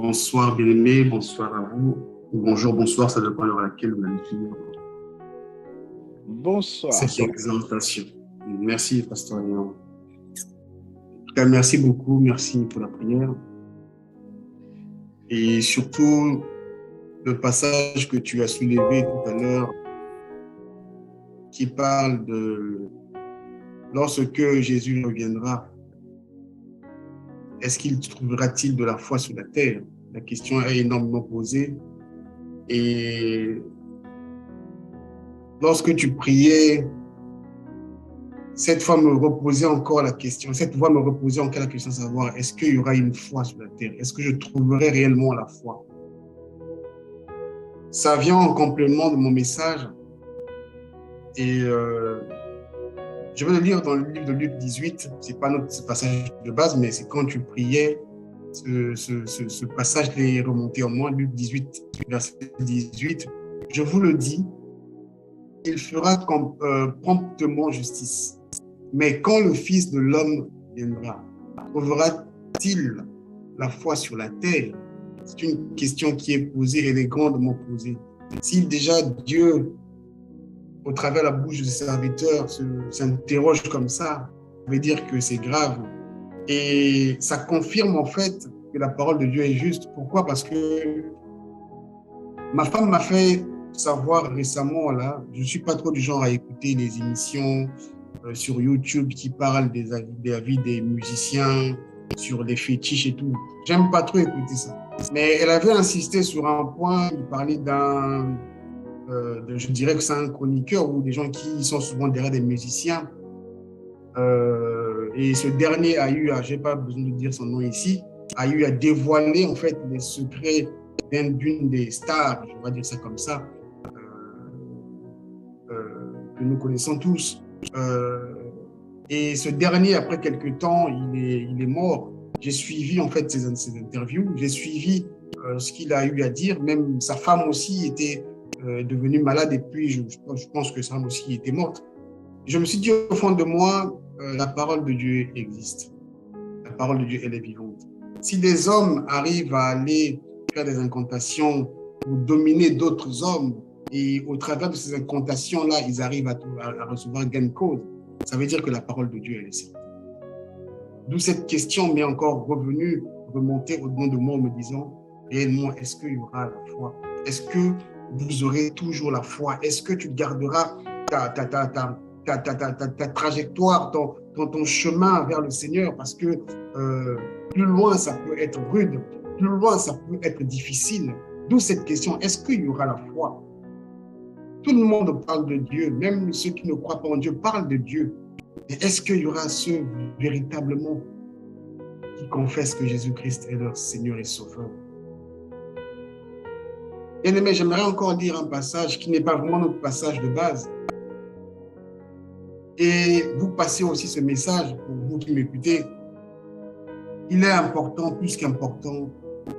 Bonsoir bien-aimés, bonsoir à vous. Bonjour, bonsoir, ça dépend de l'heure à laquelle vous allez finir Bonsoir. cette exaltation. Merci, Pasteur Léon. En tout cas, merci beaucoup, merci pour la prière. Et surtout, le passage que tu as soulevé tout à l'heure, qui parle de lorsque Jésus reviendra, est-ce qu'il trouvera-t-il de la foi sur la terre? La question est énormément posée. Et lorsque tu priais, cette voix me reposait encore la question de savoir est-ce qu'il y aura une foi sur la terre? Est-ce que je trouverai réellement la foi? Ça vient en complément de mon message et je vais le lire dans le livre de Luc 18. C'est pas notre passage de base, mais c'est quand tu priais, ce passage l'est remonté en moi, Luc 18, verset 18. Je vous le dis, il fera promptement justice. Mais quand le Fils de l'homme viendra, trouvera-t-il la foi sur la terre? C'est une question qui est posée, elle est grandement posée. Si déjà Dieu, au travers de la bouche de ses serviteurs, s'interroge comme ça veut dire que c'est grave. Et ça confirme en fait que la parole de Dieu est juste. Pourquoi? Parce que ma femme m'a fait savoir récemment, là, je ne suis pas trop du genre à écouter les émissions sur YouTube qui parlent des avis des musiciens, sur les fétiches et tout. J'aime pas trop écouter ça. Mais elle avait insisté sur un point, il parlait je dirais que c'est un chroniqueur ou des gens qui sont souvent derrière des musiciens. Et ce dernier j'ai pas besoin de dire son nom ici, a eu à dévoiler en fait les secrets d'une des stars, je vais dire ça comme ça, que nous connaissons tous. Et ce dernier, après quelques temps, il est mort. J'ai suivi en fait ses interviews, j'ai suivi ce qu'il a eu à dire. Même sa femme aussi était devenue malade et puis je pense que sa femme aussi était morte. Je me suis dit au fond de moi, la parole de Dieu existe. La parole de Dieu, elle est vivante. Si des hommes arrivent à aller faire des incantations ou dominer d'autres hommes, et au travers de ces incantations-là, ils arrivent à recevoir gain de cause, ça veut dire que la parole de Dieu, elle est certaine. D'où cette question m'est encore remontée au-dedans de moi en me disant, réellement, est-ce qu'il y aura la foi? Est-ce que vous aurez toujours la foi? Est-ce que tu garderas ta trajectoire, ton chemin vers le Seigneur? Parce que plus loin, ça peut être rude, plus loin, ça peut être difficile. D'où cette question, est-ce qu'il y aura la foi? Tout le monde parle de Dieu, même ceux qui ne croient pas en Dieu parlent de Dieu. Mais est-ce qu'il y aura ceux véritablement qui confessent que Jésus-Christ est leur Seigneur et Sauveur? Bien-aimé, j'aimerais encore lire un passage qui n'est pas vraiment notre passage de base. Et vous passez aussi ce message, pour vous qui m'écoutez, il est important, plus qu'important,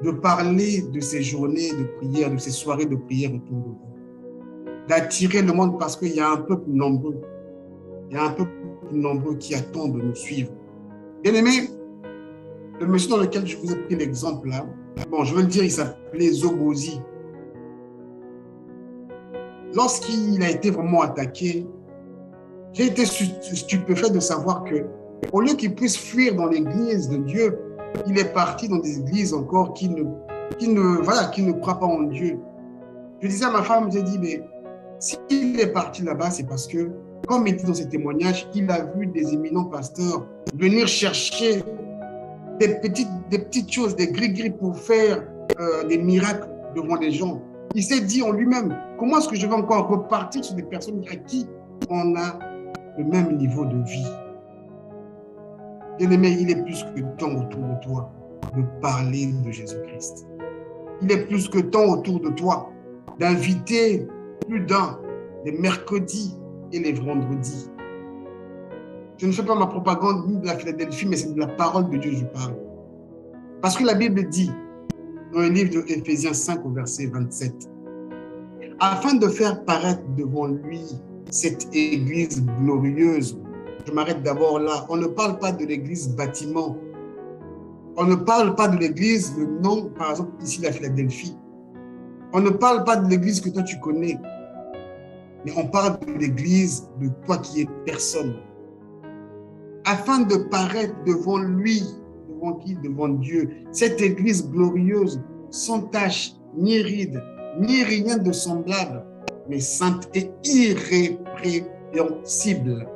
de parler de ces journées de prière, de ces soirées de prière autour de vous. D'attirer le monde parce qu'il y a un peuple nombreux. Il y a un peuple nombreux qui attend de nous suivre. Bien-aimé, le monsieur dans lequel je vous ai pris l'exemple là, bon, je veux le dire, il s'appelait Zobozi. Lorsqu'il a été vraiment attaqué, j'ai été stupéfait de savoir que, au lieu qu'il puisse fuir dans l'église de Dieu, il est parti dans des églises encore qui ne croient pas en Dieu. Je disais à ma femme, j'ai dit, mais s'il est parti là-bas, c'est parce que, comme il dit dans ses témoignages, il a vu des éminents pasteurs venir chercher des petites choses, des gris-gris pour faire des miracles devant les gens. Il s'est dit en lui-même, comment est-ce que je vais encore repartir sur des personnes à qui on a le même niveau de vie? Bien-aimé, il est plus que temps autour de toi de parler de Jésus-Christ. Il est plus que temps autour de toi d'inviter plus d'un les mercredis et les vendredis. Je ne fais pas ma propagande ni de la Philadelphie, mais c'est de la parole de Dieu que je parle. Parce que la Bible dit, dans le livre de Éphésiens 5 au verset 27, afin de faire paraître devant lui cette église glorieuse. Je m'arrête d'abord là. On ne parle pas de l'église bâtiment. On ne parle pas de l'église, le nom, par exemple, ici, la Philadelphie. On ne parle pas de l'église que toi tu connais, mais on parle de l'église de toi qui es personne. Afin de paraître devant lui, devant qui? Devant Dieu. Cette église glorieuse, sans tache, ni ride, ni rien de semblable, mais sainte et irrépréhensible.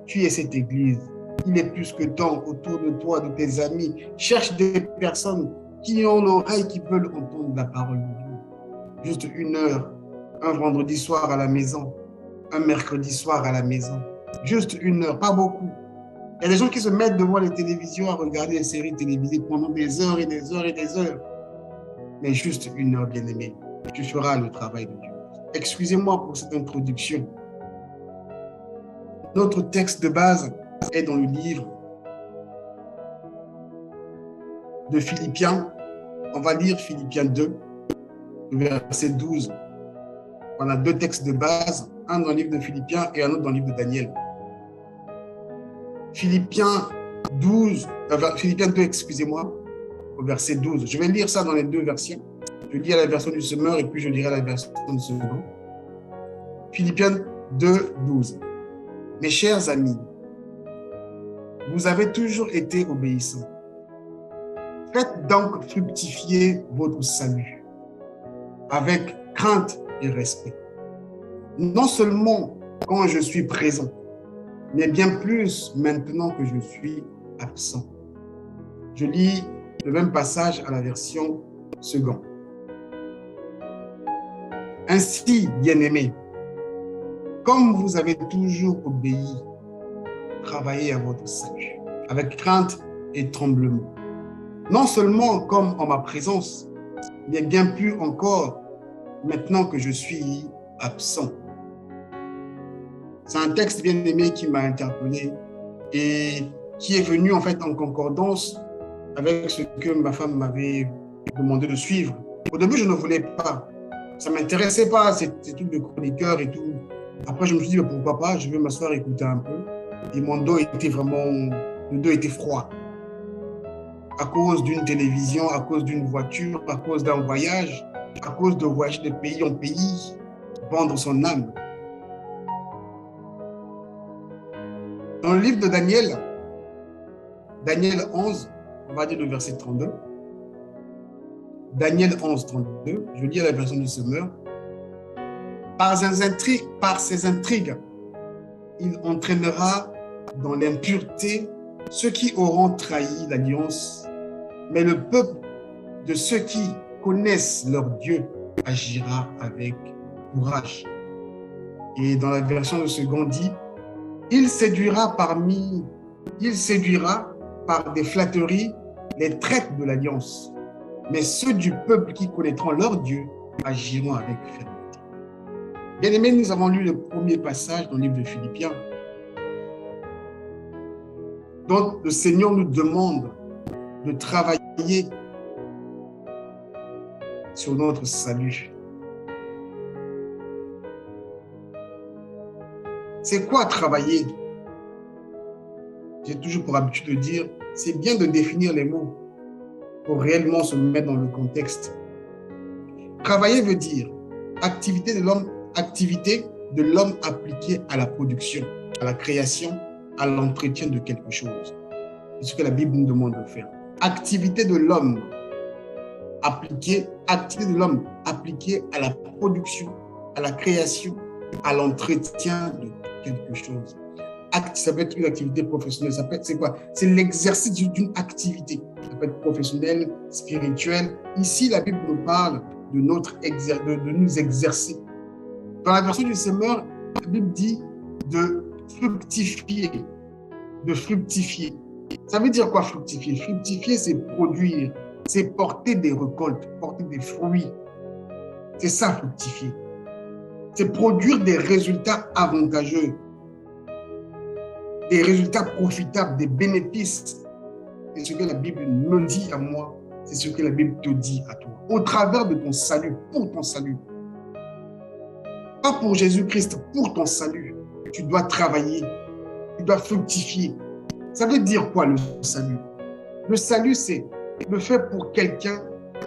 Tu es cette église. Il est plus que temps autour de toi, de tes amis. Cherche des personnes qui ont l'oreille, qui veulent entendre la parole de Dieu. Juste 1 heure, un vendredi soir à la maison, un mercredi soir à la maison. Juste 1 heure, pas beaucoup. Il y a des gens qui se mettent devant les télévisions à regarder les séries télévisées pendant des heures et des heures et des heures. Mais juste 1 heure, bien-aimé, tu feras le travail de Dieu. Excusez-moi pour cette introduction. Notre texte de base est dans le livre de Philippiens. On va lire Philippiens 2, verset 12. On a 2 textes de base, un dans le livre de Philippiens et un autre dans le livre de Daniel. Philippiens 2, excusez-moi, au verset 12. Je vais lire ça dans les 2 versions. Je lis à la version du semeur et puis je lirai à la version du second. Philippiens 2, 12. Mes chers amis, vous avez toujours été obéissants. Faites donc fructifier votre salut avec crainte et respect. Non seulement quand je suis présent, mais bien plus maintenant que je suis absent. Je lis le même passage à la version seconde. Ainsi, bien-aimés, comme vous avez toujours obéi, travaillez à votre salut, avec crainte et tremblement. Non seulement comme en ma présence, mais bien plus encore maintenant que je suis absent. C'est un texte bien aimé qui m'a interpellé et qui est venu en fait en concordance avec ce que ma femme m'avait demandé de suivre. Au début, je ne voulais pas. Ça ne m'intéressait pas, ces trucs de chroniqueur et tout. Après, je me suis dit, pourquoi pas, je vais m'asseoir et écouter un peu. Et mon dos était vraiment, le dos était froid. À cause d'une télévision, à cause d'une voiture, à cause d'un voyage, à cause de voyager de pays en pays, vendre son âme. Dans le livre de Daniel, Daniel 11, on va dire le verset 32. Daniel 11, 32, je lis à la version du semeur. Par ses intrigues, il entraînera dans l'impureté ceux qui auront trahi l'alliance, mais le peuple de ceux qui connaissent leur Dieu agira avec courage. Et dans la version de second dit, il séduira par des flatteries les traîtres de l'alliance, mais ceux du peuple qui connaîtront leur Dieu agiront avec fermeté. Bien-aimés, nous avons lu le premier passage dans le livre de Philippiens. Donc, le Seigneur nous demande de travailler sur notre salut. C'est quoi travailler? J'ai toujours pour habitude de dire, c'est bien de définir les mots pour réellement se mettre dans le contexte. Travailler veut dire activité de l'homme appliquée à la production, à la création, à l'entretien de quelque chose. C'est ce que la Bible nous demande de faire. Activité de l'homme appliquée à la production, à la création, à l'entretien de quelque chose. Ça peut être une activité professionnelle. C'est quoi? C'est l'exercice d'une activité. Ça peut être professionnel, spirituel. Ici, la Bible nous parle de nous exercer. Dans la version du semeur, la Bible dit de fructifier. De fructifier. Ça veut dire quoi fructifier? Fructifier, c'est produire, c'est porter des récoltes, porter des fruits. C'est ça, fructifier. C'est produire des résultats avantageux, des résultats profitables, des bénéfices. C'est ce que la Bible me dit à moi, c'est ce que la Bible te dit à toi. Au travers de ton salut, pour ton salut. Pas pour Jésus-Christ, pour ton salut. Tu dois travailler, tu dois fructifier. Ça veut dire quoi le salut? Le salut, c'est le fait pour quelqu'un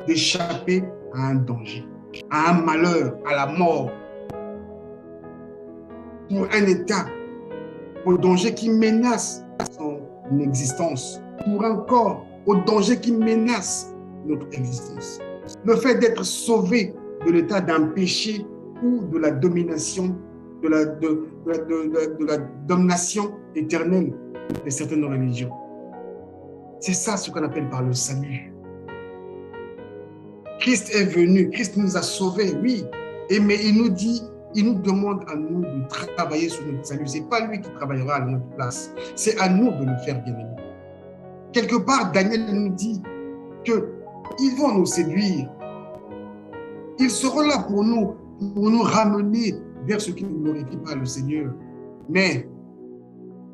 d'échapper à un danger, à un malheur, à la mort, pour un état, au danger qui menace son existence, pour un corps, au danger qui menace notre existence. Le fait d'être sauvé de l'état d'un péché ou de la domination, de la domination éternelle de certaines religions. C'est ça ce qu'on appelle par le salut. Christ est venu, Christ nous a sauvés, oui, mais il nous dit, il nous demande à nous de travailler sur notre salut. Ce n'est pas lui qui travaillera à notre place, c'est à nous de le faire, bien aimé. Quelque part, Daniel nous dit qu'ils vont nous séduire. Ils seront là pour nous ramener vers ce qui ne glorifie pas le Seigneur. Mais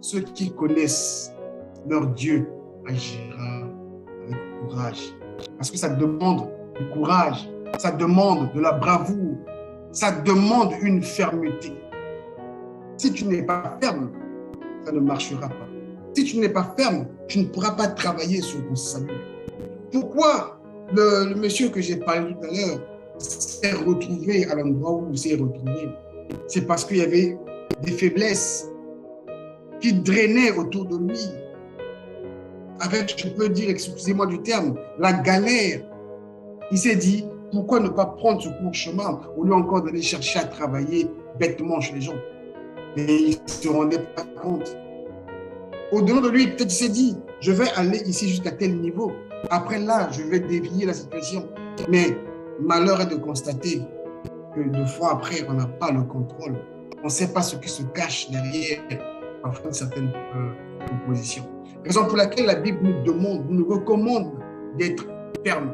ceux qui connaissent leur Dieu agira avec courage. Parce que ça demande du courage, ça demande de la bravoure, ça demande une fermeté. Si tu n'es pas ferme, ça ne marchera pas. Si tu n'es pas ferme, tu ne pourras pas travailler sur ton salut. Pourquoi le monsieur que j'ai parlé tout à l'heure s'est retrouvé à l'endroit où il s'est retrouvé? C'est parce qu'il y avait des faiblesses qui drainaient autour de lui. Avec, je peux dire, excusez-moi du terme, la galère. Il s'est dit, pourquoi ne pas prendre ce court chemin au lieu encore d'aller chercher à travailler bêtement chez les gens? Mais il ne se rendait pas compte. Au-delà de lui, peut-être il s'est dit, je vais aller ici jusqu'à tel niveau. Après là, je vais dévier la situation. Mais malheur est de constater que 2 fois après, on n'a pas le contrôle. On ne sait pas ce qui se cache derrière parfois certaines propositions. Raison pour laquelle la Bible nous demande, nous recommande d'être ferme.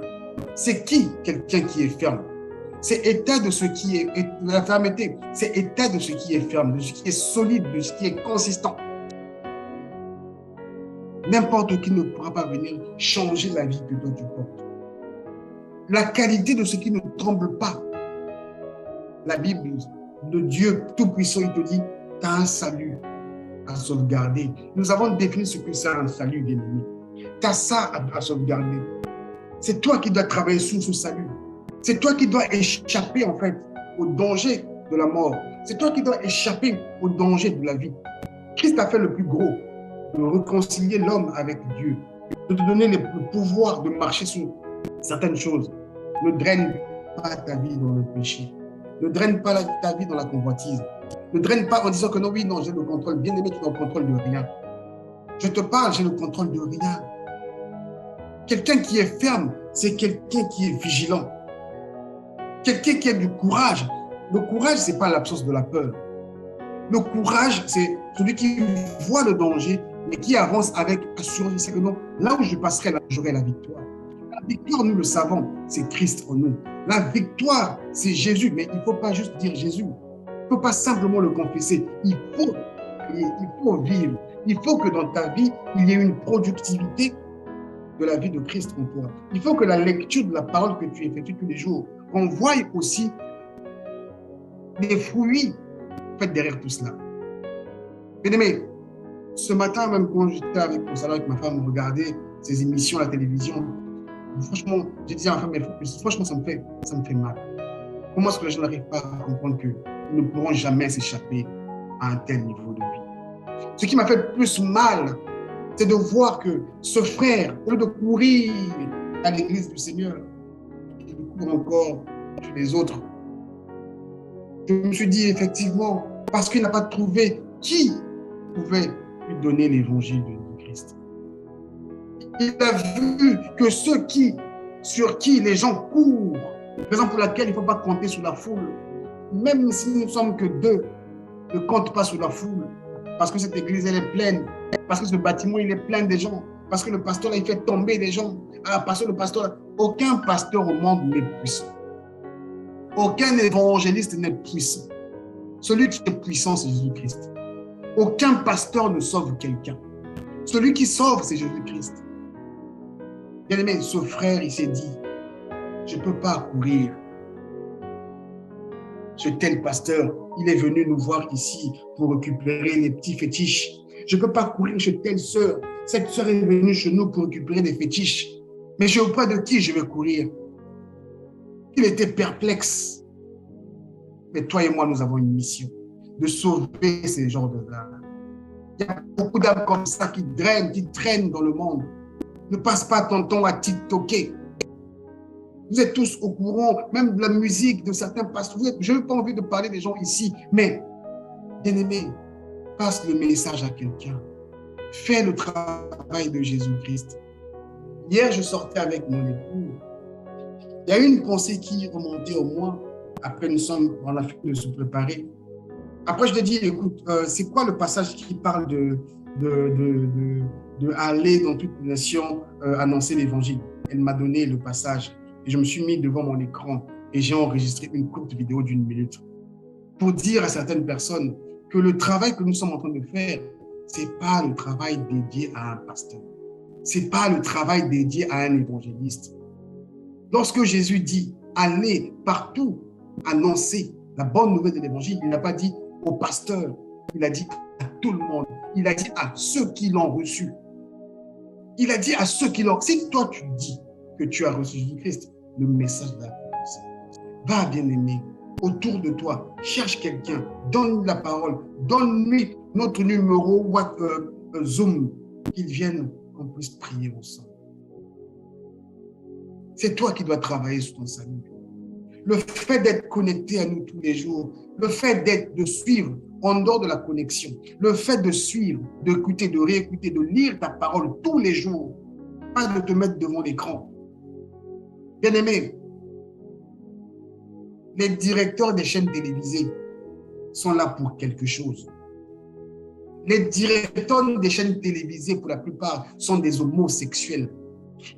C'est qui quelqu'un qui est ferme? C'est état de ce qui est la fermeté. C'est état de ce qui est ferme, de ce qui est solide, de ce qui est consistant. N'importe qui ne pourra pas venir changer la vie que toi tu portes. La qualité de ce qui ne tremble pas. La Bible, de Dieu Tout-Puissant, il te dit, tu as un salut à sauvegarder. Nous avons défini ce que c'est un salut, bien-aimé. Tu as ça à sauvegarder. C'est toi qui dois travailler sur ce salut. C'est toi qui dois échapper, en fait, au danger de la mort. C'est toi qui dois échapper au danger de la vie. Christ a fait le plus gros, de réconcilier l'homme avec Dieu, de te donner le pouvoir de marcher sur certaines choses. Ne draine pas ta vie dans le péché. Ne draine pas ta vie dans la convoitise. Ne draine pas en disant que non, oui, non, j'ai le contrôle. Bien aimé, tu n'as le contrôle de rien. Je te parle, j'ai le contrôle de rien. Quelqu'un qui est ferme, c'est quelqu'un qui est vigilant. Quelqu'un qui a du courage. Le courage, ce n'est pas l'absence de la peur. Le courage, c'est celui qui voit le danger, mais qui avance avec assurance. C'est que non, là où je passerai, là, j'aurai la victoire. La victoire, nous le savons, c'est Christ en nous. La victoire, c'est Jésus, mais il ne faut pas juste dire Jésus. Il ne faut pas simplement le confesser. Il faut vivre. Il faut que dans ta vie, il y ait une productivité de la vie de Christ en toi. Il faut que la lecture de la parole que tu effectues tous les jours, qu'on voie aussi des fruits faits derrière tout cela. Bien-aimé, ce matin, même quand j'étais avec ma femme, on regardait ces émissions à la télévision. Franchement, j'ai dit à ma femme, franchement, ça me fait mal. Comment est-ce que les gens n'arrivent pas à comprendre qu'ils ne pourront jamais s'échapper à un tel niveau de vie? Ce qui m'a fait le plus mal, c'est de voir que ce frère, au lieu de courir à l'église du Seigneur, il court encore chez les autres. Je me suis dit effectivement, parce qu'il n'a pas trouvé qui pouvait lui donner l'évangile de Christ. Il a vu que sur qui les gens courent, raison pour laquelle il ne faut pas compter sur la foule, même si nous ne sommes que 2, ne compte pas sur la foule, parce que cette église elle est pleine, parce que ce bâtiment il est plein de gens, parce que le pasteur là, il fait tomber des gens. Parce que le pasteur, aucun pasteur au monde n'est puissant. Aucun évangéliste n'est puissant. Celui qui est puissant, c'est Jésus-Christ. Aucun pasteur ne sauve quelqu'un. Celui qui sauve, c'est Jésus-Christ. Bien aimé, ce frère, il s'est dit, je ne peux pas courir. Ce tel pasteur, il est venu nous voir ici pour récupérer les petits fétiches. Je ne peux pas courir chez telle sœur. Cette sœur est venue chez nous pour récupérer des fétiches. Mais auprès de qui je vais courir? Il était perplexe. Mais toi et moi, nous avons une mission de sauver ces gens de là. Il y a beaucoup d'âmes comme ça qui traînent dans le monde. Ne passe pas ton temps à TikToker. Vous êtes tous au courant, même de la musique de certains pasteurs. Je n'ai pas envie de parler des gens ici, mais bien-aimé, passe le message à quelqu'un. Fais le travail de Jésus-Christ. Hier, je sortais avec mon époux. Il y a eu une pensée qui remontait au moins. Après, nous sommes dans la fin de se préparer. Après, je lui ai dit, écoute, c'est quoi le passage qui parle de aller dans toutes les nations annoncer l'évangile? Elle m'a donné le passage et je me suis mis devant mon écran et j'ai enregistré une courte vidéo d'1 minute pour dire à certaines personnes que le travail que nous sommes en train de faire, ce n'est pas le travail dédié à un pasteur. Ce n'est pas le travail dédié à un évangéliste. Lorsque Jésus dit « allez partout annoncer la bonne nouvelle de l'évangile », il n'a pas dit au pasteur, il a dit à tout le monde. Il a dit à ceux qui l'ont reçu. Il a dit à ceux qui l'ont... Si toi tu dis que tu as reçu Jésus-Christ, le message va commencer. Va, bien-aimé, autour de toi, cherche quelqu'un, donne la parole, donne-lui notre numéro Zoom, qu'il vienne, qu'on puisse prier ensemble. C'est toi qui dois travailler sur ton salut. Le fait d'être connecté à nous tous les jours, le fait de suivre en dehors de la connexion, le fait de suivre, d'écouter, de réécouter, de lire ta parole tous les jours, pas de te mettre devant l'écran. Bien-aimé, les directeurs des chaînes télévisées sont là pour quelque chose. Les directeurs des chaînes télévisées, pour la plupart, sont des homosexuels.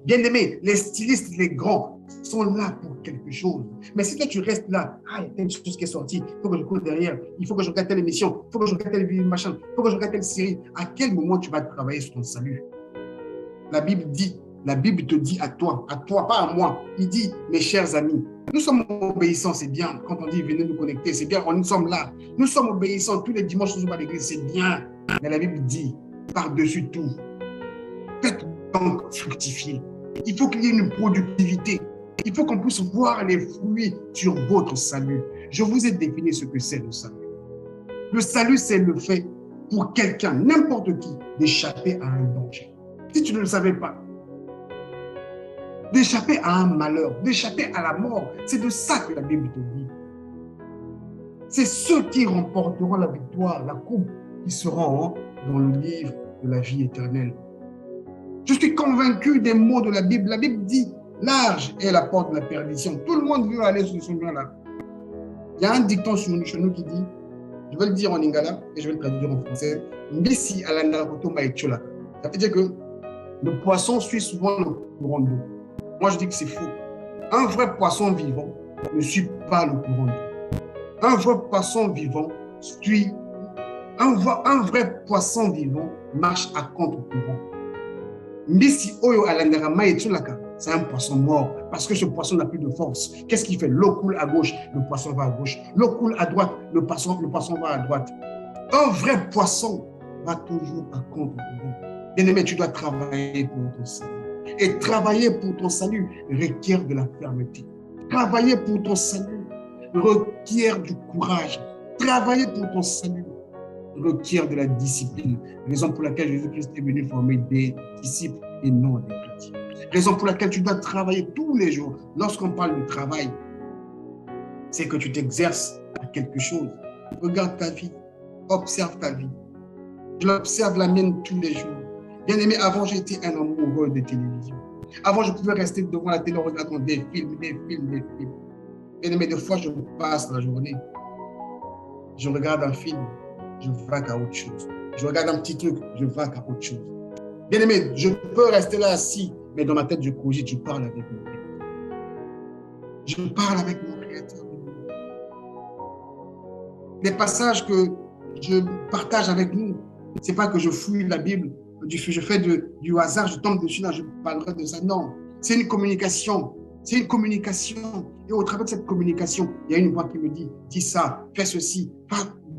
Bien-aimés, les stylistes, les grands, sont là pour quelque chose. Mais si toi, tu restes là, il y a telle chose qui est sortie, il faut que je cours derrière, il faut que je regarde telle émission, il faut que je regarde telle machin, il faut que je regarde telle série. À quel moment tu vas travailler sur ton salut? La Bible te dit à toi, pas à moi. Il dit, mes chers amis, nous sommes obéissants, c'est bien. Quand on dit, venez nous connecter, c'est bien, nous sommes là. Nous sommes obéissants, tous les dimanches, nous sommes à l'église, c'est bien. Mais la Bible dit, par-dessus tout, faites donc fructifier. Il faut qu'il y ait une productivité. Il faut qu'on puisse voir les fruits sur votre salut. Je vous ai défini ce que c'est le salut. Le salut, c'est le fait pour quelqu'un, n'importe qui, d'échapper à un danger. Si tu ne le savais pas, d'échapper à un malheur, d'échapper à la mort, c'est de ça que la Bible te dit. C'est ceux qui remporteront la victoire, la coupe, qui seront dans le livre de la vie éternelle. Je suis convaincu des mots de la Bible. La Bible dit, large est la porte de la perdition. Tout le monde veut aller sur ce chemin-là. Il y a un dicton chez nous qui dit, je vais le dire en lingala et je vais le traduire en français, Mbisi alanda kotoma etchola. Ça veut dire que le poisson suit souvent le courant d'eau. Moi, je dis que c'est faux. Un vrai poisson vivant ne suit pas le courant d'eau. Un vrai poisson vivant suit... Un vrai poisson vivant marche à contre-courant. Mbisi oyo alandara maetulaka, c'est un poisson mort parce que ce poisson n'a plus de force. Qu'est-ce qu'il fait? L'eau coule à gauche, le poisson va à gauche. L'eau coule à droite, le poisson va à droite. Un vrai poisson va toujours à contre-courant. Bien-aimé, tu dois travailler pour ton salut. Et travailler pour ton salut requiert de la fermeté. Travailler pour ton salut requiert du courage. Travailler pour ton salut requiert de la discipline. Raison pour laquelle Jésus-Christ est venu former des disciples et non des chrétiens. Raison pour laquelle tu dois travailler tous les jours. Lorsqu'on parle de travail, c'est que tu t'exerces à quelque chose. Regarde ta vie, observe ta vie. Je l'observe la mienne tous les jours. Bien aimé, avant j'étais un amoureux de télévision. Avant je pouvais rester devant la télé en regardant des films. Bien aimé, des fois je passe la journée, je regarde un film, je vague à autre chose. Je regarde un petit truc, je vague à autre chose. Bien aimé, je peux rester là assis, mais dans ma tête je cogite, je parle avec mon Créateur. Je parle avec mon Créateur. Les passages que je partage avec nous, c'est pas que je fouille la Bible, je fais du hasard, je tombe dessus, là, je parlerai de ça. Non, c'est une communication. C'est une communication. Et au travers de cette communication, il y a une voix qui me dit, dis ça, fais ceci,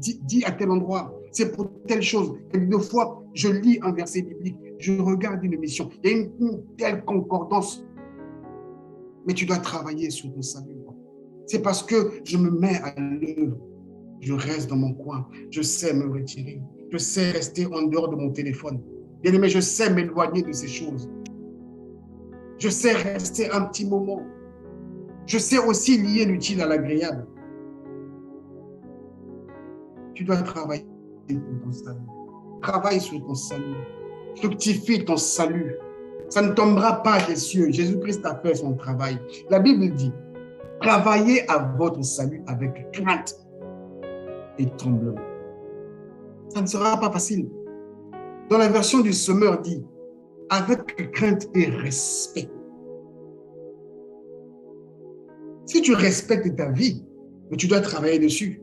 dis à tel endroit, c'est pour telle chose. Et des fois, je lis un verset biblique, je regarde une émission. Il y a une telle concordance. Mais tu dois travailler sur ton salut. C'est parce que je me mets à l'œuvre. Je reste dans mon coin. Je sais me retirer. Je sais rester en dehors de mon téléphone. Bien-aimé, je sais m'éloigner de ces choses. Je sais rester un petit moment. Je sais aussi lier l'utile à l'agréable. Tu dois travailler pour ton salut. Travaille sur ton salut. Fructifie ton salut. Ça ne tombera pas des cieux. Jésus-Christ a fait son travail. La Bible dit, travaillez à votre salut avec crainte et tremblement. Ça ne sera pas facile. Dans la version du Semeur dit, avec crainte et respect. Si tu respectes ta vie, mais tu dois travailler dessus.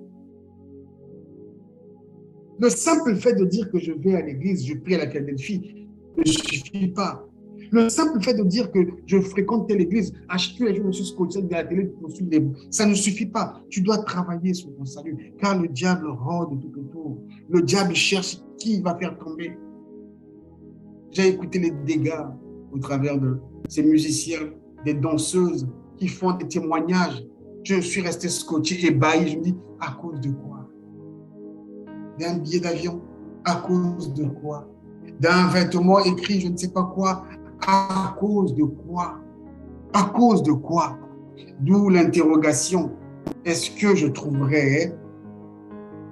Le simple fait de dire que je vais à l'église, je prie à la Philadelphie, ne suffit pas. Le simple fait de dire que je fréquente telle église, tous les jours, je suis scotché de la télé pour suivre les... Ça ne suffit pas. Tu dois travailler sur ton salut, car le diable rôde tout autour. Le diable cherche qui va faire tomber. J'ai écouté les dégâts au travers de ces musiciens, des danseuses qui font des témoignages. Je suis resté scotché, ébahi. Je me dis, à cause de quoi? D'un billet d'avion? À cause de quoi? D'un vêtement écrit, je ne sais pas quoi? À cause de quoi? À cause de quoi? D'où l'interrogation. Est-ce que je trouverai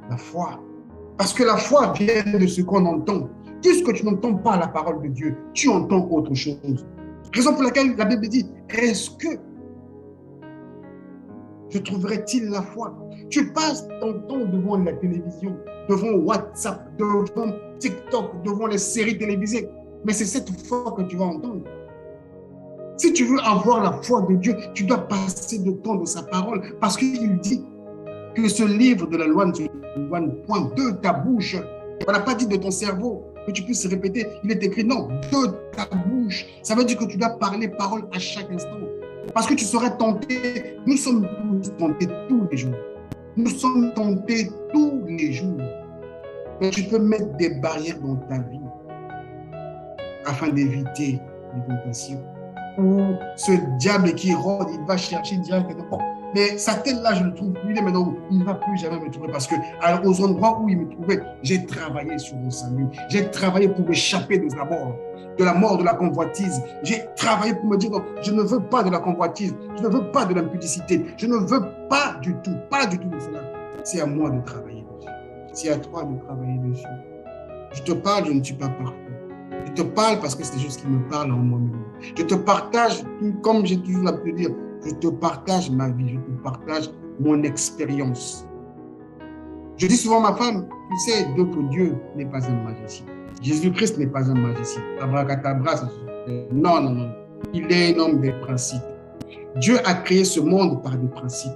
la foi? Parce que la foi vient de ce qu'on entend. Puisque tu n'entends pas la parole de Dieu, tu entends autre chose. Raison pour laquelle la Bible dit, est-ce que je trouverai-t-il la foi? Tu passes ton temps devant la télévision, devant WhatsApp, devant TikTok, devant les séries télévisées. Mais c'est cette foi que tu vas entendre. Si tu veux avoir la foi de Dieu, tu dois passer de temps dans sa parole. Parce qu'il dit que ce livre de la loi ne se éloigne point de ta bouche. On n'a pas dit de ton cerveau, que tu puisses répéter. Il est écrit, non, de ta bouche. Ça veut dire que tu dois parler parole à chaque instant. Parce que tu serais tenté. Nous sommes tous tentés tous les jours. Nous sommes tentés tous les jours. Mais tu peux mettre des barrières dans ta vie afin d'éviter les tentations. Ou ce diable qui rôde, il va chercher directement. Mais Satan, là, je le trouve plus. Maintenant, il ne va plus jamais me trouver parce que aux endroits où il me trouvait, j'ai travaillé sur mon salut. J'ai travaillé pour m'échapper de la mort, de la convoitise. J'ai travaillé pour me dire, non, je ne veux pas de la convoitise. Je ne veux pas de l'impudicité. Je ne veux pas du tout de cela. C'est à moi de travailler dessus. C'est à toi de travailler dessus. Je te parle, je ne suis pas parfait. Je te parle parce que c'est des choses qui me parlent en moi-même. Je te partage, comme j'ai toujours l'habitude de dire, je te partage ma vie, je te partage mon expérience. Je dis souvent à ma femme, tu sais, que Dieu n'est pas un magicien. Jésus-Christ n'est pas un magicien. Abracadabra, non, non, non. Il est un homme des principes. Dieu a créé ce monde par des principes.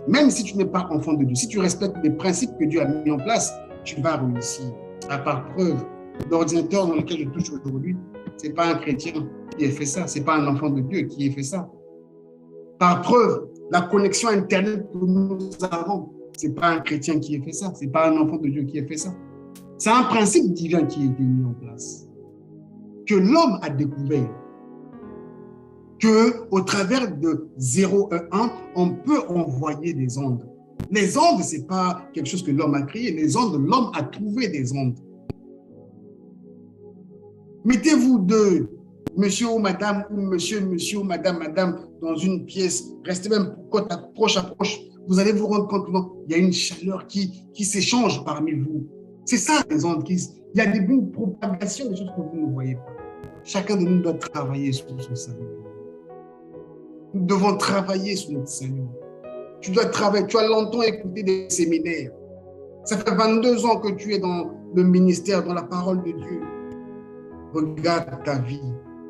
Même si tu n'es pas enfant de Dieu, si tu respectes les principes que Dieu a mis en place, tu vas réussir. Par preuve, l'ordinateur dans lequel je touche aujourd'hui, ce n'est pas un chrétien qui ait fait ça, ce n'est pas un enfant de Dieu qui ait fait ça. Par preuve, la connexion Internet que nous avons, ce n'est pas un chrétien qui ait fait ça, ce n'est pas un enfant de Dieu qui ait fait ça. C'est un principe divin qui a été mis en place, que l'homme a découvert, qu'au travers de 0 et 1, on peut envoyer des ondes. Les ondes, ce n'est pas quelque chose que l'homme a créé, les ondes, l'homme a trouvé des ondes. Mettez-vous deux, monsieur ou madame, ou monsieur ou madame, dans une pièce, restez même côte proche à proche, vous allez vous rendre compte qu'il y a une chaleur qui s'échange parmi vous. C'est ça les ondes. Il y a des bouts de propagation, des choses que vous ne voyez pas. Chacun de nous doit travailler sur son salut. Nous devons travailler sur notre salut. Tu dois travailler, tu as longtemps écouté des séminaires. Ça fait 22 ans que tu es dans le ministère, dans la parole de Dieu. Regarde ta vie,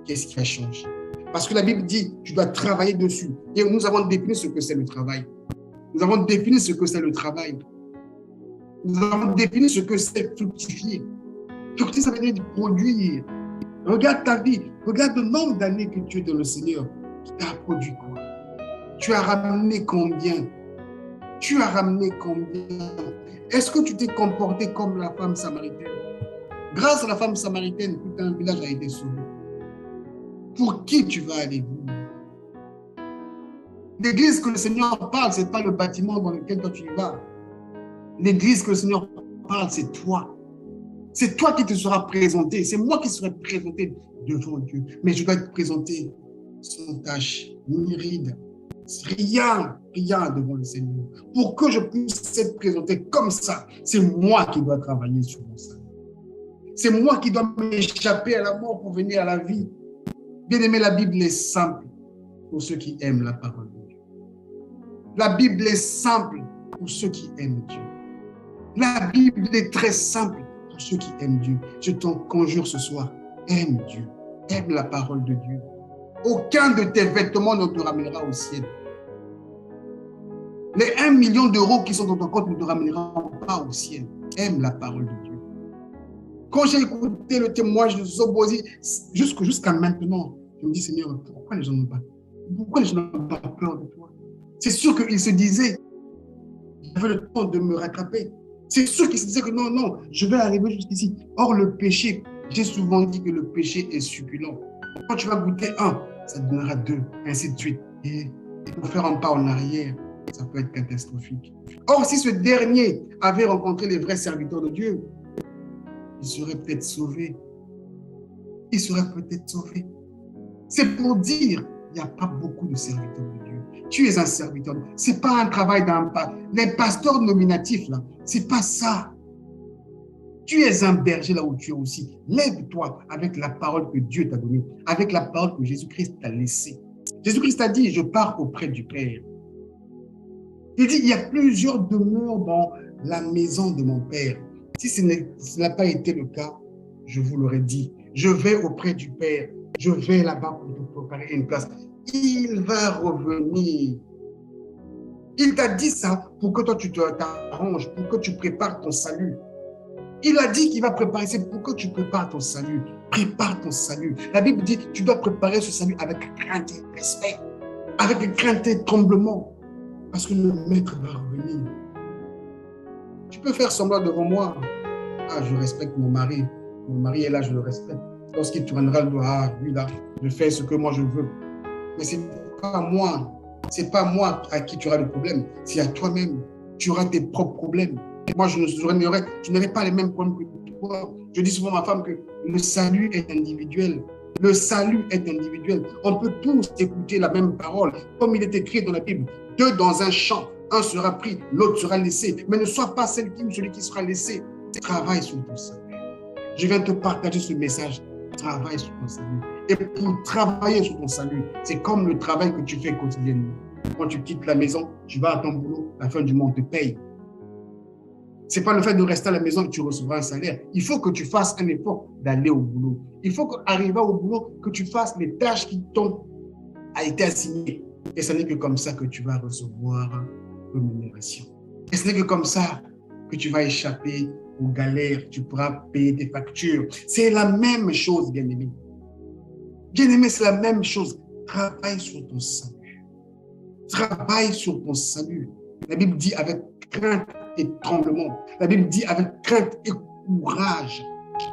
qu'est-ce qui a changé? Parce que la Bible dit, tu dois travailler dessus. Et nous avons défini ce que c'est le travail. Nous avons défini ce que c'est le travail. Nous avons défini ce que c'est fructifier. Fructifier, ça veut dire produire. Regarde ta vie, regarde le nombre d'années que tu es dans le Seigneur. Tu as produit quoi? Tu as ramené combien? Tu as ramené combien? Est-ce que tu t'es comporté comme la femme samaritaine? Grâce à la femme samaritaine, tout un village a été sauvé. Pour qui tu vas aller vivre? L'église que le Seigneur parle, ce n'est pas le bâtiment dans lequel toi tu y vas. L'église que le Seigneur parle, c'est toi. C'est toi qui te seras présenté. C'est moi qui serai présenté devant Dieu. Mais je dois être présenté sans tache, ni ride. Rien devant le Seigneur. Pour que je puisse être présenté comme ça, c'est moi qui dois travailler sur mon salut. C'est moi qui dois m'échapper à la mort pour venir à la vie. Bien aimé, la Bible est simple pour ceux qui aiment la parole de Dieu. La Bible est simple pour ceux qui aiment Dieu. La Bible est très simple pour ceux qui aiment Dieu. Je t'en conjure ce soir, aime Dieu, aime la parole de Dieu. Aucun de tes vêtements ne te ramènera au ciel. Les 1 million d'euros qui sont dans ton compte ne te ramèneront pas au ciel. Aime la parole de Dieu. Quand j'ai écouté le témoignage de Zobozi, jusqu'à maintenant, je me dis, Seigneur, pourquoi les gens n'ont pas peur de toi? C'est sûr qu'il se disait, j'avais le temps de me rattraper. C'est sûr qu'il se disait que non, je vais arriver jusqu'ici. Or, le péché, j'ai souvent dit que le péché est succulent. Quand tu vas goûter un, ça te donnera deux, ainsi de suite. Et pour faire un pas en arrière, ça peut être catastrophique. Or, si ce dernier avait rencontré les vrais serviteurs de Dieu, il serait peut-être sauvé. Il serait peut-être sauvé. C'est pour dire, il n'y a pas beaucoup de serviteurs de Dieu. Tu es un serviteur. Ce n'est pas un travail d'un pas. Les pasteurs nominatifs, là, ce n'est pas ça. Tu es un berger là où tu es aussi. Lève-toi avec la parole que Dieu t'a donnée, avec la parole que Jésus-Christ t'a laissée. Jésus-Christ a dit, je pars auprès du Père. Il dit, il y a plusieurs demeures dans la maison de mon Père. Si ce n'a pas été le cas, je vous l'aurais dit. Je vais auprès du Père. Je vais là-bas pour te préparer une place. Il va revenir. Il t'a dit ça pour que toi tu t'arranges, pour que tu prépares ton salut. Il a dit qu'il va préparer, c'est pour que tu prépares ton salut. Prépare ton salut. La Bible dit tu dois préparer ce salut avec crainte et respect, avec crainte et tremblement, parce que le Maître va revenir. Tu peux faire semblant devant moi. Ah, je respecte mon mari. Mon mari est là, je le respecte. Lorsqu'il tournera le doigt, ah, lui là, je fais ce que moi je veux. Mais ce n'est pas moi. Ce n'est pas moi à qui tu auras le problème. C'est à toi-même. Tu auras tes propres problèmes. Moi, je n'aurai pas les mêmes problèmes que toi. Je dis souvent à ma femme que le salut est individuel. Le salut est individuel. On peut tous écouter la même parole. Comme il est écrit dans la Bible, deux dans un champ, un sera pris, l'autre sera laissé. Mais ne sois pas celui qui sera laissé. Travaille sur ton salut. Je viens te partager ce message. Travaille sur ton salut. Et pour travailler sur ton salut, c'est comme le travail que tu fais quotidiennement. Quand tu quittes la maison, tu vas à ton boulot, la fin du mois, on te paye. Ce n'est pas le fait de rester à la maison que tu recevras un salaire. Il faut que tu fasses un effort d'aller au boulot. Il faut qu'arriver au boulot, que tu fasses les tâches qui t'ont été assignées. Et ce n'est que comme ça que tu vas recevoir rémunération. Et ce n'est que comme ça que tu vas échapper aux galères, tu pourras payer tes factures. C'est la même chose, bien-aimé. Bien-aimé, c'est la même chose. Travaille sur ton salut. Travaille sur ton salut. La Bible dit avec crainte et tremblement. La Bible dit avec crainte et courage.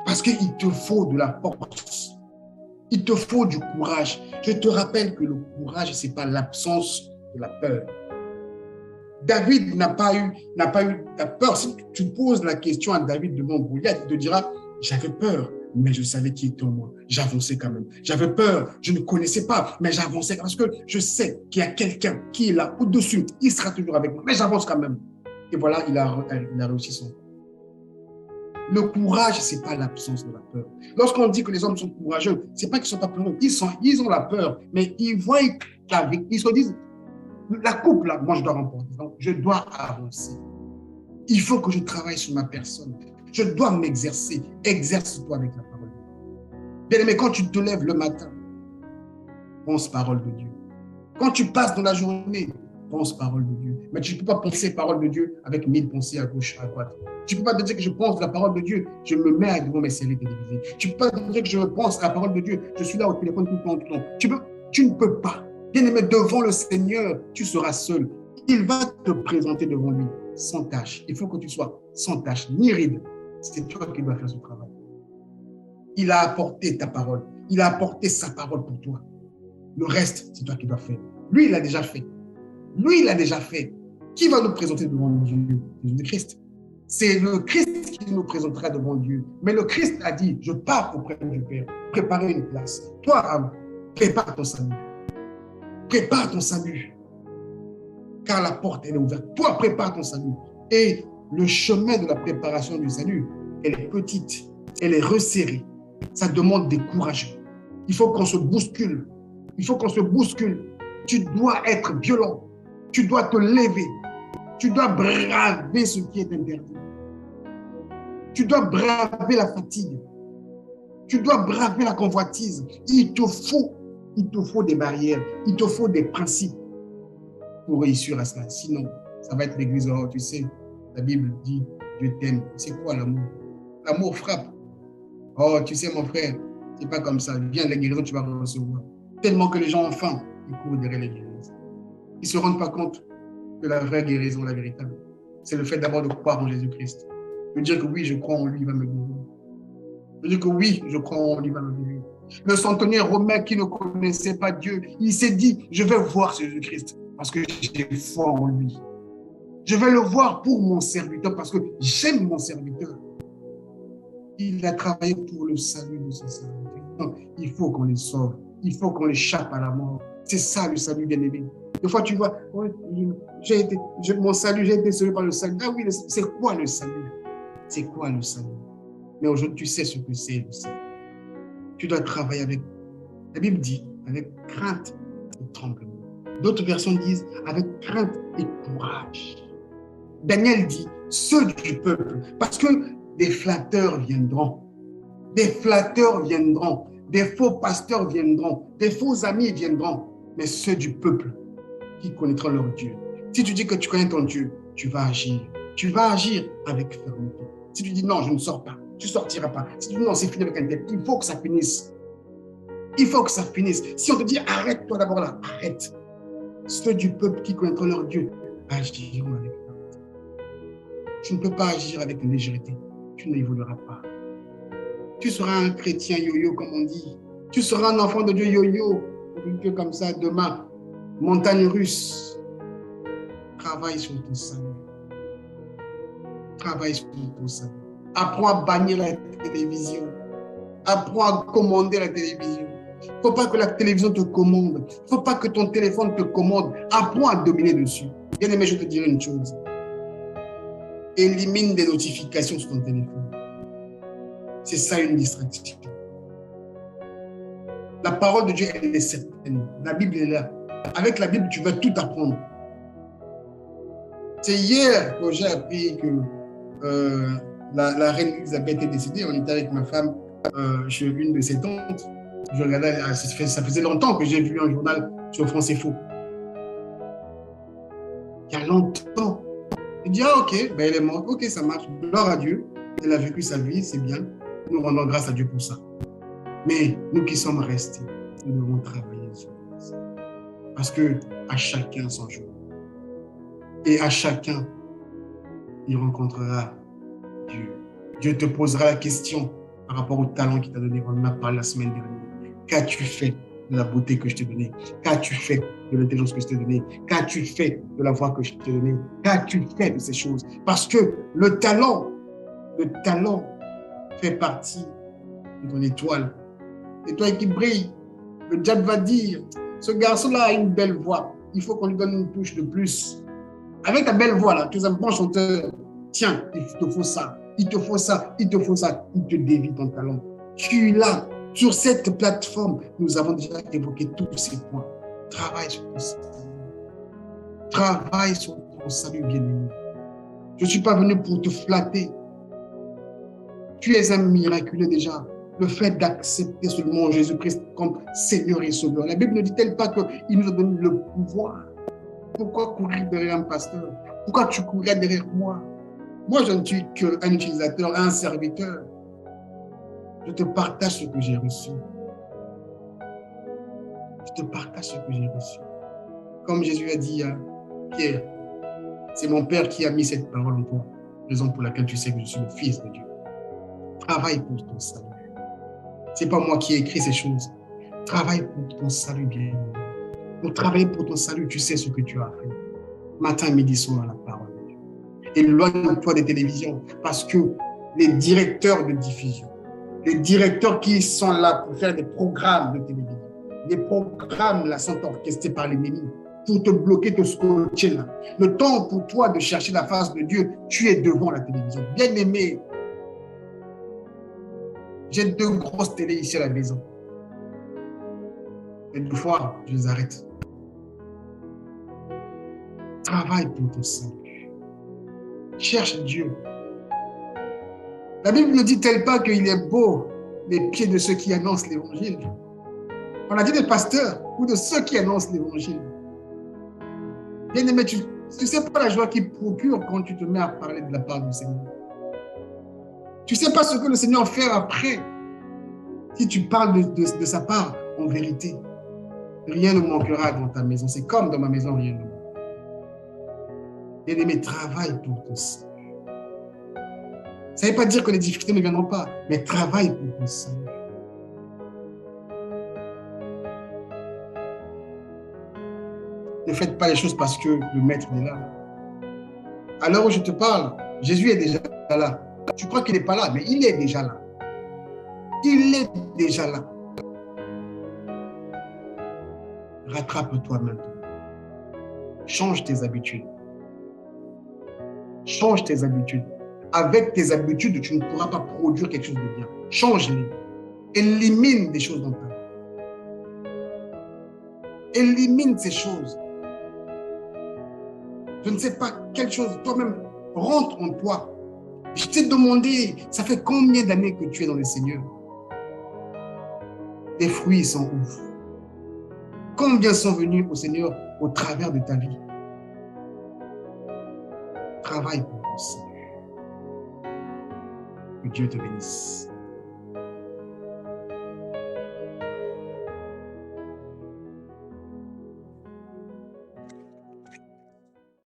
Parce qu'il te faut de la force. Il te faut du courage. Je te rappelle que le courage, ce n'est pas l'absence de la peur. David n'a pas eu la peur. Si tu poses la question à David devant Goliath, il te dira, j'avais peur, mais je savais qui était en moi. J'avançais quand même. J'avais peur, je ne connaissais pas, mais j'avançais parce que je sais qu'il y a quelqu'un qui est là au-dessus. Il sera toujours avec moi, mais j'avance quand même. Et voilà, il a réussi son coup. Le courage, ce n'est pas l'absence de la peur. Lorsqu'on dit que les hommes sont courageux, ce n'est pas qu'ils ne sont pas peureux. Ils ont la peur, mais ils voient ils se disent, la coupe, là, moi, je dois remporter. Donc, je dois avancer. Il faut que je travaille sur ma personne. Je dois m'exercer. Exerce-toi avec la parole de Dieu. Bien aimé, quand tu te lèves le matin, pense parole de Dieu. Quand tu passes dans la journée, pense parole de Dieu. Mais tu ne peux pas penser parole de Dieu avec 1000 pensées à gauche, à droite. Tu ne peux pas te dire que je pense la parole de Dieu, je me mets devant mes séries télévisées. Tu ne peux pas te dire que je pense la parole de Dieu, je suis là au téléphone tout le temps. Tu ne peux pas. Bien-aimé, devant le Seigneur, tu seras seul. Il va te présenter devant lui sans tâche. Il faut que tu sois sans tâche, ni ride. C'est toi qui dois faire ce travail. Il a apporté ta parole. Il a apporté sa parole pour toi. Le reste, c'est toi qui dois faire. Lui, il l'a déjà fait. Lui, il l'a déjà fait. Qui va nous présenter devant Dieu? Jésus-Christ. C'est le Christ qui nous présentera devant Dieu. Mais le Christ a dit, je pars auprès du Père, préparer une place. Toi, prépare ton salut. Prépare ton salut. Car la porte, elle est ouverte. Toi, prépare ton salut. Et le chemin de la préparation du salut, elle est petite, elle est resserrée. Ça demande des courageux. Il faut qu'on se bouscule. Il faut qu'on se bouscule. Tu dois être violent. Tu dois te lever. Tu dois braver ce qui est interdit. Tu dois braver la fatigue. Tu dois braver la convoitise. Il te faut des barrières. Il te faut des principes pour réussir à cela. Sinon, ça va être l'église. Oh, tu sais, la Bible dit, Dieu t'aime. C'est quoi l'amour? L'amour frappe. Oh, tu sais, mon frère, c'est pas comme ça. Viens, la guérison, tu vas recevoir. Tellement que les gens ont faim, ils courent derrière les guérisons. Ils ne se rendent pas compte que la vraie guérison, la véritable, c'est le fait d'abord de croire en Jésus-Christ. De dire que oui, je crois en lui, il va me guérir. De dire que oui, je crois en lui, il va me guérir. Le centenier romain qui ne connaissait pas Dieu, il s'est dit, je vais voir Jésus-Christ parce que j'ai foi en lui. Je vais le voir pour mon serviteur parce que j'aime mon serviteur. Il a travaillé pour le salut de ses serviteurs. Donc, il faut qu'on les sauve. Il faut qu'on échappe à la mort. C'est ça le salut, bien-aimé. Des fois, tu vois, oh, mon salut, j'ai été sauvé par le salut. Ah oui, c'est quoi le salut? C'est quoi le salut? Mais aujourd'hui, tu sais ce que c'est le salut. Tu dois travailler avec, la Bible dit, avec crainte et tremblement. D'autres versions disent avec crainte et courage. Daniel dit, ceux du peuple, parce que des flatteurs viendront, des flatteurs viendront, des faux pasteurs viendront, des faux amis viendront, mais ceux du peuple qui connaîtront leur Dieu. Si tu dis que tu connais ton Dieu, tu vas agir. Tu vas agir avec fermeté. Si tu dis non, je ne sors pas, tu ne sortiras pas. Si tu dis non, c'est fini avec un tel, il faut que ça finisse. Il faut que ça finisse. Si on te dit arrête-toi d'abord là, arrête. Ceux du peuple qui connaîtront leur Dieu agiront avec fermeté. Tu ne peux pas agir avec légèreté. Tu n'évolueras pas. Tu seras un chrétien yo-yo, comme on dit. Tu seras un enfant de Dieu yo-yo, comme ça, demain. Montagne russe. Travaille sur ton salut. Travaille sur ton salut. Apprends à bannir la télévision. Apprends à commander la télévision. Il ne faut pas que la télévision te commande. Il ne faut pas que ton téléphone te commande. Apprends à dominer dessus. Bien aimé, je te dirai une chose. Élimine des notifications sur ton téléphone. C'est ça une distraction. La parole de Dieu, elle est certaine. La Bible est là. Avec la Bible, tu vas tout apprendre. C'est hier que j'ai appris que la reine Elisabeth est décédée. On était avec ma femme chez une de ses tantes. Je regardais, ça faisait longtemps que j'ai vu un journal sur France Info. Il y a longtemps. Je dis, ah ok, ben elle est morte. Ok, ça marche. Gloire à Dieu. Elle a vécu sa vie, c'est bien. Nous rendons grâce à Dieu pour ça. Mais nous qui sommes restés, nous devons travailler sur ça. Parce que à chacun son jour. Et à chacun, il rencontrera Dieu. Dieu te posera la question par rapport au talent qu'il t'a donné. On en a parlé la semaine dernière. Qu'as-tu fait de la beauté que je t'ai donnée? Qu'as-tu fait de l'intelligence que je t'ai donnée? Qu'as-tu fait de la voix que je t'ai donnée? Qu'as-tu fait de ces choses? Parce que le talent fait partie de ton étoile. L'étoile qui brille. Le diable va dire, ce garçon-là a une belle voix. Il faut qu'on lui donne une touche de plus. Avec ta belle voix, là, tu es un bon chanteur. Tiens, il te faut ça. Il te faut ça. Il te faut ça. Il te dévie ton talent. Tu es là. Sur cette plateforme, nous avons déjà évoqué tous ces points. Travaille sur ton salut. Travaille sur ton salut, bien-aimé. Je ne suis pas venu pour te flatter. Tu es un miraculeux déjà. Le fait d'accepter seulement Jésus-Christ comme Seigneur et Sauveur. La Bible ne dit-elle pas qu'il nous a donné le pouvoir? Pourquoi courir derrière un pasteur? Pourquoi tu courrais derrière moi? Moi, je ne suis qu'un utilisateur, un serviteur. Je te partage ce que j'ai reçu. Je te partage ce que j'ai reçu. Comme Jésus a dit à Pierre, c'est mon Père qui a mis cette parole en toi, raison pour laquelle tu sais que je suis le Fils de Dieu. Travaille pour ton salut. Ce n'est pas moi qui ai écrit ces choses. Travaille pour ton salut, bien. Pour travailler pour ton salut, tu sais ce que tu as fait. Matin, midi, soir, la parole de Dieu. Éloigne-toi des télévisions parce que les directeurs de diffusion, les directeurs qui sont là pour faire des programmes de télévision, les programmes là sont orchestrés par l'ennemi pour te bloquer, te scotcher là. Le temps pour toi de chercher la face de Dieu, tu es devant la télévision. Bien-aimé, j'ai 2 grosses télés ici à la maison. Et 2 fois, je les arrête. Travaille pour ton salut. Cherche Dieu. La Bible ne dit tel pas qu'il est beau les pieds de ceux qui annoncent l'évangile. On a dit des pasteurs ou de ceux qui annoncent l'évangile. Bien-aimé, tu ne sais pas la joie qu'il procure quand tu te mets à parler de la part du Seigneur. Tu ne sais pas ce que le Seigneur fait après si tu parles de sa part en vérité. Rien ne manquera dans ta maison. C'est comme dans ma maison, rien ne manquera. Bien-aimé, travaille pour ton salut. Ça ne veut pas dire que les difficultés ne viendront pas, mais travaille pour ton salut. Ne faites pas les choses parce que le maître est là. À l'heure où je te parle, Jésus est déjà là. Tu crois qu'il n'est pas là, mais il est déjà là. Il est déjà là. Rattrape-toi maintenant. Change tes habitudes. Change tes habitudes. Avec tes habitudes, tu ne pourras pas produire quelque chose de bien. Change-les. Élimine des choses dans ta vie. Élimine ces choses. Je ne sais pas quelle chose, toi-même, rentre en toi. Je t'ai demandé, ça fait combien d'années que tu es dans le Seigneur? Tes fruits sont ouf. Combien sont venus au Seigneur au travers de ta vie? Travaille pour ton Seigneur. Que Dieu te bénisse.